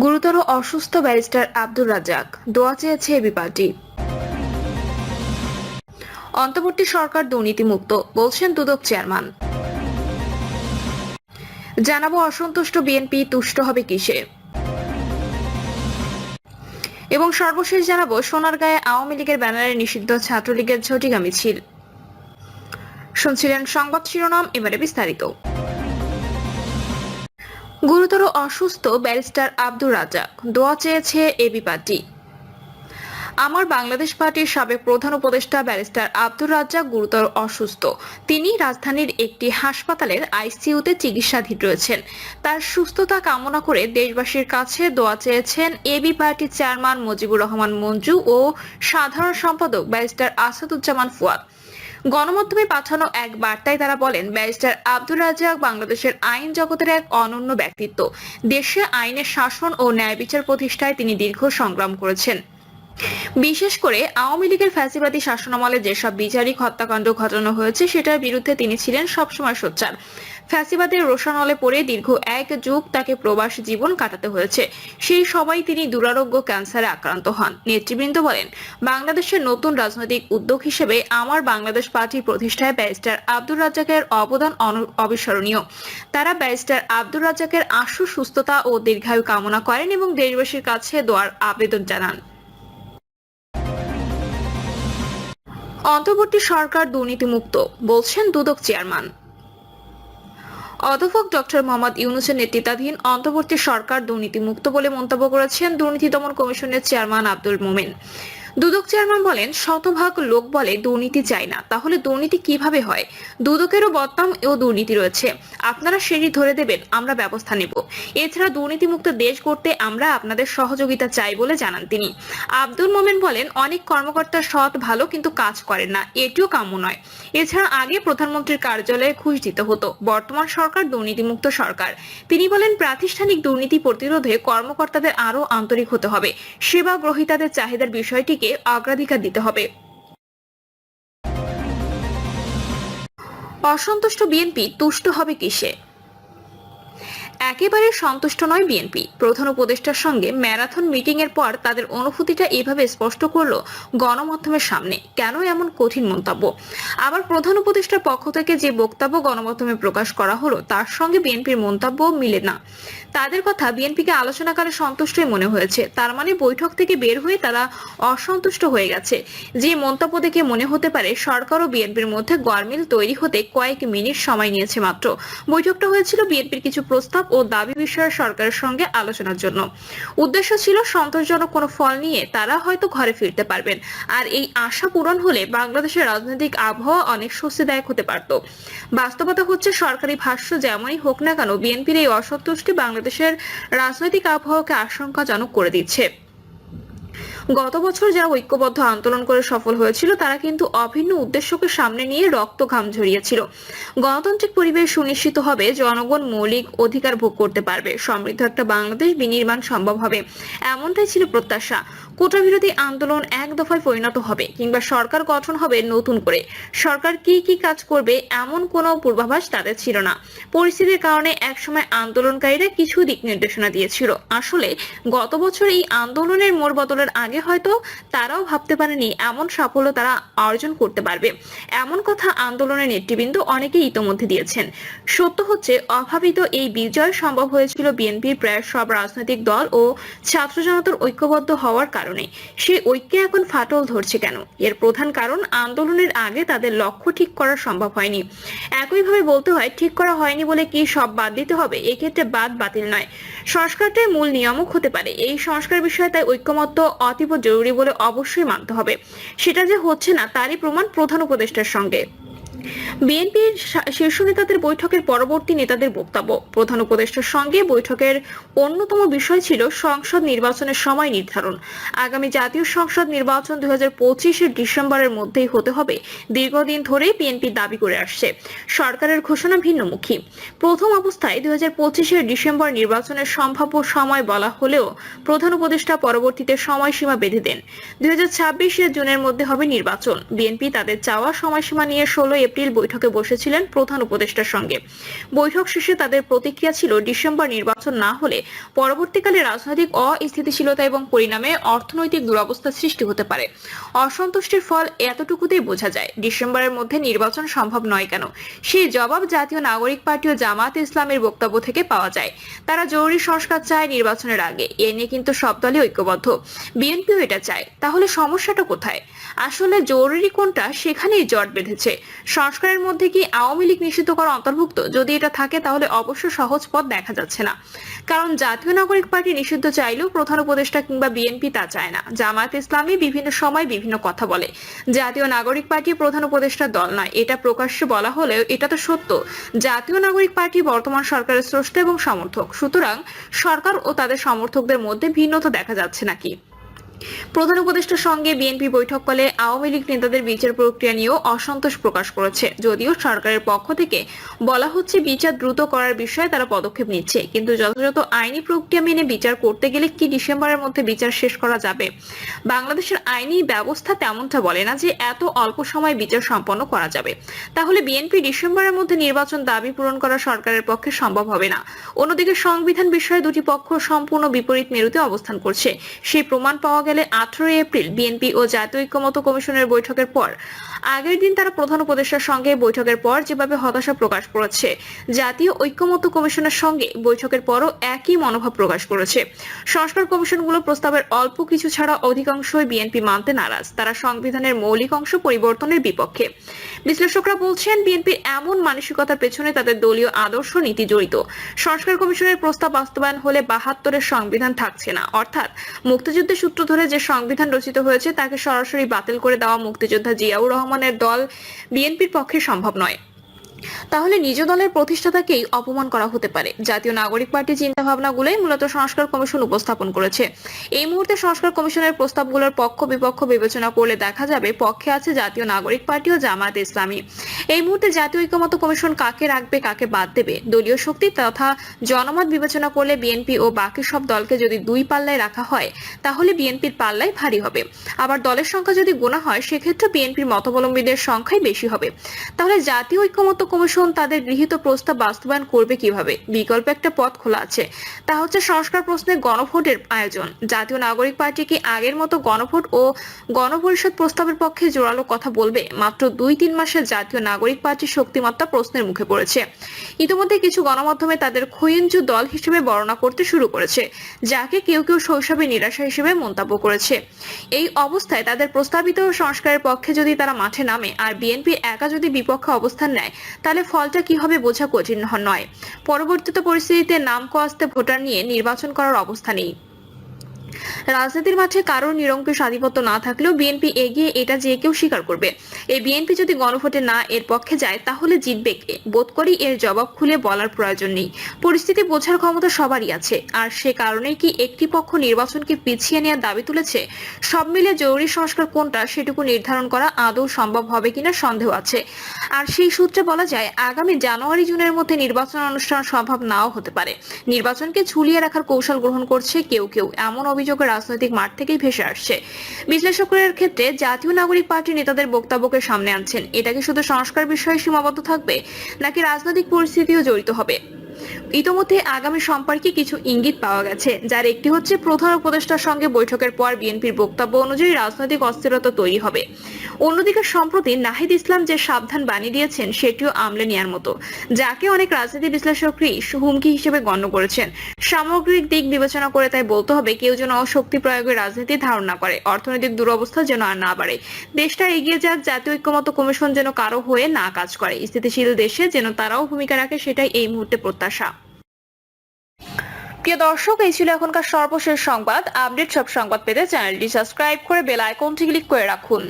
গুরুতর অসুস্থ ব্যারিস্টার আব্দুর রাজ্জাক, দোয়া চেয়েছে এবি পার্টি। অন্তর্বর্তী সরকার দুর্নীতিমুক্ত বলছেন দুদক চেয়ারম্যান। জানাবো অসন্তুষ্ট বিএনপি তুষ্ট হবে কিসে, এবং সর্বশেষ জানাবো সোনারগাঁয়ে আওয়ামী লীগের ব্যানারে নিষিদ্ধ ছাত্রলীগের ঝটিকা মিছিল। শুনছিলেন সংবাদ শিরোনাম, এবারে বিস্তারিত। গুরুতর অসুস্থ ব্যারিস্টার আব্দুর রাজ্জাক, দোয়া চেয়েছে এবি পার্টি। আমার বাংলাদেশ পার্টির সাবেক প্রধান উপদেষ্টা ব্যারিস্টার আব্দুর রাজ্জাক গুরুতর অসুস্থ। তিনি রাজধানীর একটি হাসপাতালের আইসিইউতে চিকিৎসাধীন রয়েছেন। তার সুস্থতা কামনা করে দেশবাসীর কাছে দোয়া চেয়েছেন এবি পার্টির চেয়ারম্যান মুজিবুর রহমান মঞ্জু ও সাধারণ সম্পাদক ব্যারিস্টার আসাদুজ্জামান ফুয়াদ। গণমাধ্যমে পাঠানো এক বার্তায় তারা বলেন, ব্যারিস্টার আব্দুর রাজ্জাক বাংলাদেশের আইন জগতের এক অনন্য ব্যক্তিত্ব। দেশে আইনের শাসন ও ন্যায় বিচার প্রতিষ্ঠায় তিনি দীর্ঘ সংগ্রাম করেছেন। বিশেষ করে আওয়ামী লীগের ফ্যাসিবাদী শাসনামলে যেসব বিচারিক হত্যাকাণ্ড ঘটানো হয়েছে সেটার বিরুদ্ধে তিনি ছিলেন সবসময় সোচ্চার। ফ্যাসিবাদের রোষানলে পড়ে দীর্ঘ এক যুগ তাকে প্রবাসী জীবন কাটাতে হয়েছে। সেই সময় তিনি দুরারোগ্য ক্যান্সারে আক্রান্ত হন। নেতৃবৃন্দ বলেন, বাংলাদেশের নতুন রাজনৈতিক উদ্যোগ হিসেবে আমার বাংলাদেশ পার্টি প্রতিষ্ঠায় ব্যারিস্টার আব্দুর রাজ্জাকের অবদান অবিস্মরণীয়। তারা ব্যারিস্টার আব্দুর রাজ্জাকের আশু সুস্থতা ও দীর্ঘায়ু কামনা করেন এবং দেশবাসীর কাছে দোয়ার আবেদন জানান। অন্তর্বর্তী সরকার দুর্নীতিমুক্ত বলছেন দুদক চেয়ারম্যান। অধ্যাপক ডক্টর মোহাম্মদ ইউনূসের নেতৃত্বাধীন অন্তর্বর্তী সরকার দুর্নীতিমুক্ত বলে মন্তব্য করেছেন দুর্নীতি দমন কমিশনের চেয়ারম্যান আব্দুল মোমেন। দুদক চেয়ারম্যান বলেন, শতভাগ লোক বলে দুর্নীতি চাই না, তাহলে দুর্নীতি কিভাবে হয়? দুদকেরও বদনাম ও দুর্নীতি রয়েছে। আপনারা সেটি ধরে দেবেন, আমরা ব্যবস্থা নেব। এছাড়া দুর্নীতিমুক্ত দেশ গড়তে আমরা আপনাদের সহযোগিতা চাই বলে জানান তিনি। আব্দুল মোমেন বলেন, অনেক কর্মকর্তা সৎ ভালো কিন্তু কাজ করেন না, এটিও কাম্য নয়। এছাড়া আগে প্রধানমন্ত্রীর কার্যালয়ে ঘুষ দিতে হতো, বর্তমান সরকার দুর্নীতিমুক্ত সরকার। তিনি বলেন, প্রাতিষ্ঠানিক দুর্নীতি প্রতিরোধে কর্মকর্তাদের আরও আন্তরিক হতে হবে। সেবা গ্রহীতাদের চাহিদার বিষয়টিকে অগ্রাধিকার দিতে হবে। অসন্তুষ্ট বিএনপি তুষ্ট হবে কিসে? একেবারে সন্তুষ্ট নয় বিএনপি। প্রধান উপদেষ্টার সঙ্গে ম্যারাথন মিটিং এর পর তাদের অনুভূতিটা এভাবে স্পষ্ট করলো গণমাধ্যমের সামনে। কেন এমন কঠিন মন্তব্য? আবার প্রধান উপদেষ্টার পক্ষ থেকে যে বক্তব্য গণমাধ্যমে প্রকাশ করা হলো তার সঙ্গে বিএনপির মন্তব্য মিলে না। তাদের কথা বিএনপিকে আলোচনাকালে সন্তুষ্টই মনে হয়েছে, তার মানে বৈঠক থেকে বের হয়ে তারা অসন্তুষ্ট হয়ে গেছে। যে মন্তব্য দেখে মনে হতে পারে সরকার ও বিএনপির মধ্যে গরমিল তৈরি হতে কয়েক মিনিট সময় নিয়েছে মাত্র। বৈঠকটা হয়েছিল বিএনপির কিছু প্রস্তাব ও দাবি বিষয়ে সরকারের সঙ্গে আলোচনার জন্য। উদ্দেশ্য ছিল সন্তোষজনক কোনো ফল নিয়ে তারা হয়তো ঘরে ফিরতে পারবেন। আর এই আশা পূরণ হলে বাংলাদেশের রাজনৈতিক আবহাওয়া অনেক স্বস্তিদায়ক হতে পারত। বাস্তবতা হচ্ছে, সরকারি ভাষ্য যেমনই হোক না কেন, বিএনপির এই অসন্তুষ্টি বাংলাদেশের রাজনৈতিক আবহাওয়াকে আশঙ্কাজনক করে দিচ্ছে। গত বছর যারা ঐক্যবদ্ধ আন্দোলন করে সফল হয়েছিল তারা কিন্তু অভিন্ন উদ্দেশ্যকে সামনে নিয়ে রক্ত ঘাম ঝরিয়েছিল। গণতান্ত্রিক পরিবেশ সুনিশ্চিত হবে, জনগণ মৌলিক অধিকার ভোগ করতে পারবে, সমৃদ্ধ একটা বাংলাদেশ বিনির্মাণ সম্ভব হবে, এমনটাই ছিল প্রত্যাশা। কোটা বিরোধী আন্দোলন এক দফায় পরিণত হবে, কিংবা সরকার গঠন হবে নতুন করে। সরকার কি কি কাজ করবে এমন কোনো পূর্বাভাস তাদের ছিল না। পরিস্থিতির কারণে একসময় আন্দোলনকারীরা কিছু দিক নির্দেশনা দিয়েছিল। আসলে গত বছর এই আন্দোলনের মোড় বদলের আগে হয়তো তারাও ভাবতে পারেনি এমন সাফল্য তারা অর্জন করতে পারবে। এমন কথা আন্দোলনের নেতৃবৃন্দ অনেকেই ইতোমধ্যে দিয়েছেন। সত্য হচ্ছে, অভাবিত এই বিজয় সম্ভব হয়েছিল বিএনপির প্রায় সব রাজনৈতিক দল ও ছাত্র জনতার ঐক্যবদ্ধ হওয়ার কারণে। সেই ঐক্যে এখন ফাটল ধরছে কেন? এর প্রধান কারণ, আন্দোলনের আগে তাদের লক্ষ্য ঠিক করা সম্ভব হয়নি। একইভাবে বলতে হয়, ঠিক করা হয়নি বলে কি সব বাদ দিতে হবে? এক্ষেত্রে বাদ বাতিল নয়, সংস্কারটাই মূল নিয়ামক হতে পারে। এই সংস্কার বিষয়ে তাই ঐক্যমত্য অতীব জরুরি বলে অবশ্যই মানতে হবে। সেটা যে হচ্ছে না তারই প্রমাণ প্রধান উপদেষ্টার সঙ্গে বিএনপির শীর্ষ নেতাদের বৈঠকের পরবর্তী নেতাদের বক্তব্য। প্রধান উপদেষ্টার সঙ্গে বৈঠকের অন্যতম বিষয় ছিল সংসদ নির্বাচনের সময় নির্ধারণ। আগামী জাতীয় সংসদ নির্বাচন 2025-এর ডিসেম্বরের মধ্যেই হতে হবে, দীর্ঘদিন ধরে বিএনপি দাবি করে আসছে। সরকারের ঘোষণা ভিন্নমুখী। প্রথম অবস্থায় 2025-এর ডিসেম্বর নির্বাচনের সম্ভাব্য সময় বলা হলেও প্রধান উপদেষ্টা পরবর্তীতে সময়সীমা বেঁধে দেন। 2026-এর জুনের মধ্যে হবে নির্বাচন। বিএনপি তাদের চাওয়া সময়সীমা নিয়ে 16 এপ্রিল বৈঠকে বসেছিলেন প্রধান উপদেষ্টার সঙ্গে। বৈঠক শেষে তাদের প্রতিক্রিয়া ছিল, ডিসেম্বর নির্বাচন না হলে পরবর্তীকালে রাজনৈতিক অস্থিতিশীলতা এবং পরিণামে অর্থনৈতিক দুরবস্থা সৃষ্টি হতে পারে। অসন্তুষ্টির ফল এতটুকুতেই বোঝা যায়। ডিসেম্বরের মধ্যে নির্বাচন সম্ভব নয় কেন, সেই জবাব জাতীয় নাগরিক পার্টি ও জামায়াত ইসলামের বক্তব্য থেকে পাওয়া যায়। তারা জরুরি সংস্কার চায় নির্বাচনের আগে, এ নিয়ে কিন্তু সব দলই ঐক্যবদ্ধ। বিএনপিও এটা চায়। তাহলে সমস্যাটা কোথায়? আসলে জরুরি কোনটা সেখানেই জট বেঁধেছে। সংস্কারের মধ্যে কি আওয়ামী লীগ নিষিদ্ধ করা অন্তর্ভুক্ত? যদি এটা থাকে তাহলে অবশ্য সহজ পথ দেখা যাচ্ছে না। কারণ জাতীয় নাগরিক পার্টি নিষিদ্ধ চাইলেও প্রধান উপদেষ্টা কিংবা বিএনপি তা চায় না। জামায়াত ইসলামী বিভিন্ন সময় বিভিন্ন কথা বলে। জাতীয় নাগরিক পার্টি প্রধান উপদেষ্টার দল নয়, এটা প্রকাশ্যে বলা হলেও এটা তো সত্য। জাতীয় নাগরিক পার্টি বর্তমান সরকারের স্রষ্টা এবং সমর্থক। সুতরাং সরকার ও তাদের সমর্থকদের মধ্যে ভিন্নতা দেখা যাচ্ছে নাকি? প্রধান উপদেষ্টার সঙ্গে বিএনপি বৈঠক করলে আওয়ামী লীগ নেতাদের বিচার প্রক্রিয়া নিয়েও অসন্তোষ প্রকাশ করেছে। যদিও সরকারের পক্ষ থেকে বলা হচ্ছে বিচার দ্রুত করার বিষয়ে তারা পদক্ষেপ নিচ্ছে, কিন্তু যথাযথ আইনি প্রক্রিয়া মেনে বিচার করতে গেলে কি ডিসেম্বরের মধ্যে বিচার শেষ করা যাবে? বাংলাদেশের আইনি ব্যবস্থা তেমনটা বলে না যে এত অল্প সময় বিচার সম্পন্ন করা যাবে। তাহলে বিএনপি ডিসেম্বরের মধ্যে নির্বাচন দাবি পূরণ করা সরকারের পক্ষে সম্ভব হবে না। অন্যদিকে সংবিধান বিষয়ে দুটি পক্ষ সম্পূর্ণ বিপরীত মেরুতে অবস্থান করছে। সেই প্রমাণ পাওয়া গেলে 18 এপ্রিল বিএনপি ও জাতীয় ঐক্যমত্য কমিশনের বৈঠকের পর আগের দিন তারা প্রধান উপদেষ্টার সঙ্গে বৈঠকের পর যেভাবে হতাশা প্রকাশ করেছে, জাতীয় ঐক্যমত্য কমিশনের সঙ্গে বৈঠকের পরও একই মনোভাব প্রকাশ করেছে। সংস্কার কমিশনগুলো প্রস্তাবের অল্প কিছু ছাড়া অধিকাংশই বিএনপি মানতে নারাজ। তারা সংবিধানের মৌলিক অংশ পরিবর্তনের বিপক্ষে। বিশ্লেষকরা বলছেন, বিএনপির এমন মানসিকতার পেছনে তাদের দলীয় আদর্শ নীতি জড়িত। সংস্কার কমিশনের প্রস্তাব বাস্তবায়ন হলে 72-এর সংবিধান থাকছে না, অর্থাৎ মুক্তিযুদ্ধের সূত্র ধরে যে সংবিধান রচিত হয়েছে তাকে সরাসরি বাতিল করে দেওয়া মুক্তিযোদ্ধা জিয়াউর রহমানের দল বিএনপির পক্ষে সম্ভব নয়। তাহলে নিজ দলের প্রতিষ্ঠাতাকেই অপমান করা হতে পারে। জাতীয় নাগরিক পার্টির চিন্তা ভাবনাগুলোই মূলত সংস্কার কমিশন উপস্থাপন করেছে। এই মুহূর্তে সংস্কার কমিশনের প্রস্তাবগুলোর পক্ষ বিপক্ষ বিবেচনা করলে দেখা যাবে পক্ষে আছে জাতীয় নাগরিক পার্টি ও জামায়াত ইসলামী। এই মুহূর্তে জাতীয় ঐক্যমত্য কমিশন কাকে রাখবে কাকে বাদ দেবে, দলীয় শক্তি তথা জনমত বিবেচনা করলে বিএনপি ও বাকি সব দলকে যদি দুই পাল্লায় রাখা হয় তাহলে বিএনপির পাল্লাই ভারী হবে। আবার দলের সংখ্যা যদি গোনা হয় সেক্ষেত্রে বিএনপির মতাবলম্বীদের সংখ্যাই বেশি হবে। তাহলে জাতীয় ঐক্যমত্য কমিশন তাদের গৃহীত প্রস্তাব বাস্তবায়ন করবে কিভাবে? বিকল্প একটা পথ খোলা আছে, তা হচ্ছে সংস্কার প্রশ্নে গণভোটের আয়োজন। জাতীয় নাগরিক পার্টি কি আগের মতো গণভোট ও গণপরিষদ প্রস্তাবের পক্ষে জোরালো কথা বলবে? মাত্র 2-3 মাসে জাতীয় নাগরিক পার্টির শক্তিমত্তা প্রশ্নের মুখে পড়েছে। ইতিমধ্যে কিছু গণমাধ্যমে তাদের খোয়েঞ্জু দল হিসেবে বর্ণনা করতে শুরু করেছে, যাকে কেউ কেউ শৈশবে নিরাশা হিসেবে মন্তব্য করেছে। এই অবস্থায় তাদের প্রস্তাবিত সংস্কারের পক্ষে যদি তারা মাঠে নামে আর বিএনপি একা যদি বিপক্ষে অবস্থান নেয় তাহলে ফলটা কি হবে বোঝা কঠিন নয়। পরবর্তীতে পরিস্থিতিতে নাম কস্তে ভোটার নিয়ে নির্বাচন করার অবস্থা নেই। রাজনীতির মাঠে কারোর নিরঙ্কুশ আধিপত্য না থাকলেও বিএনপি এগিয়ে, এটা যে কেউ স্বীকার করবে। এই বিএনপি যদি গণভোটে না এর পক্ষে যায় তাহলে জিতবে কে? বোধ করি এর জবাব খুলে বলার প্রয়োজন নেই। পরিস্থিতি বোঝার ক্ষমতা সবারই আছে, আর সে কারণেই কি একটি পক্ষ নির্বাচনকে পিছিয়ে নেওয়ার দাবি তুলেছে? সব মিলে জরুরি সংস্কার কোনটা সেটুকু নির্ধারণ করা আদৌ সম্ভব হবে কিনা সন্দেহ আছে। আর সেই সূত্রে বলা যায় আগামী জানুয়ারি-জুনের মধ্যে নির্বাচন অনুষ্ঠান সম্ভব নাও হতে পারে। নির্বাচনকে ঝুলিয়ে রাখার কৌশল গ্রহণ করছে কেউ কেউ, এমন অভিযোগ রাজনৈতিক মাঠ থেকেই ভেসে আসছে। বিশ্লেষকদের ক্ষেত্রে জাতীয় নাগরিক পার্টির নেতাদের বক্তব্যকে সামনে আনছেন। এটা কি শুধু সংস্কার বিষয়ে সীমাবদ্ধ থাকবে নাকি রাজনৈতিক পরিস্থিতিও জড়িত হবে? ইতোমধ্যে আগামী সম্পর্কে কিছু ইঙ্গিত পাওয়া গেছে, যার একটি হচ্ছে প্রধান উপদেষ্টার সঙ্গে বৈঠকের পর বিএনপির বক্তব্য অনুযায়ী রাজনৈতিক অস্থিরতা তৈরি হবে। অন্যদিকে সম্প্রতি নাহিদ ইসলাম যে সাবধান বাণী দিয়েছেন সেটিও আমলে নেওয়ার মতো, যাকে অনেক রাজনীতি বিশ্লেষকই হুমকি হিসেবে গণ্য করেছেন। সামগ্রিক দিক বিবেচনা করে তাই বলতে হবে কেউ যেন শক্তি প্রয়োগের রাজনীতি ধারণা করে, অর্থনৈতিক দুরবস্থা যেন আর না বাড়ে, দেশটা এগিয়ে যাক, জাতীয় ঐক্যমত্য কমিশন যেন কারো হয়ে না কাজ করে, স্থিতিশীল দেশে যেন তারাও ভূমিকা রাখে, সেটাই এই মুহূর্তে প্রত্যাশা। প্রিয় দর্শক, এই ছিল এখনকার সর্বশেষ সংবাদ। আপডেট সব সংবাদ পেতে চ্যানেলটি সাবস্ক্রাইব করে বেল আইকনটি ক্লিক করে রাখুন।